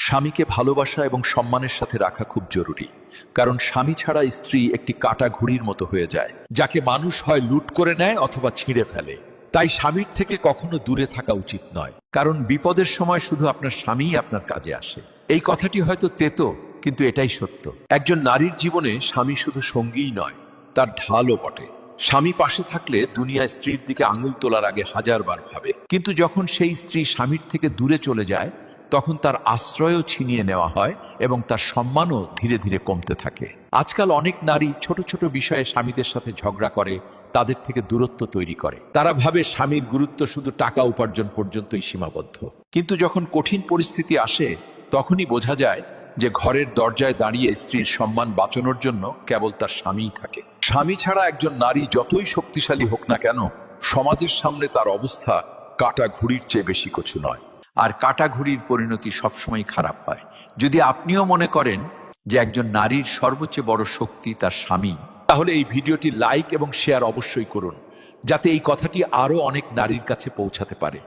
স্বামীকে ভালোবাসা এবং সম্মানের সাথে রাখা খুব জরুরি, কারণ স্বামী ছাড়া স্ত্রী একটি কাটা ঘুড়ির মতো হয়ে যায়, যাকে মানুষ হয় লুট করে নেয় অথবা ছিঁড়ে ফেলে। তাই স্বামীর থেকে কখনো দূরে থাকা উচিত নয়, কারণ বিপদের সময় শুধু আপনার স্বামীই আপনার কাজে আসে। এই কথাটি হয়তো তেতো, কিন্তু এটাই সত্য। একজন নারীর জীবনে স্বামী শুধু সঙ্গীই নয়, তার ঢালও বটে। স্বামী পাশে থাকলে দুনিয়া স্ত্রীর দিকে আঙুল তোলার আগে হাজারবার ভাবে, কিন্তু যখন সেই স্ত্রী স্বামীর থেকে দূরে চলে যায়, তখন তার আশ্রয়ও ছিনিয়ে নেওয়া হয় এবং তার সম্মানও ধীরে ধীরে কমতে থাকে। আজকাল অনেক নারী ছোট ছোট বিষয়ে স্বামীদের সাথে ঝগড়া করে, তাদের থেকে দূরত্ব তৈরি করে। তারা ভাবে স্বামীর গুরুত্ব শুধু টাকা উপার্জন পর্যন্তই সীমাবদ্ধ। কিন্তু যখন কঠিন পরিস্থিতি আসে, তখনই বোঝা যায় যে ঘরের দরজায় দাঁড়িয়ে স্ত্রীর সম্মান বাঁচানোর জন্য কেবল তার স্বামীই থাকে। স্বামী ছাড়া একজন নারী যতই শক্তিশালী হোক না কেন, সমাজের সামনে তার অবস্থা কাটা ঘুড়ির চেয়ে বেশি কিছু নয়। আর কাটা ঘুড়ির পরিণতি সবসময় খারাপ হয়। যদি আপনিও মনে করেন যে একজন নারীর সর্বোচ্চ বড় শক্তি তার স্বামী, তাহলে এই ভিডিওটি লাইক এবং শেয়ার অবশ্যই করুন, যাতে এই কথাটি আরো অনেক নারীর কাছে পৌঁছাতে পারে।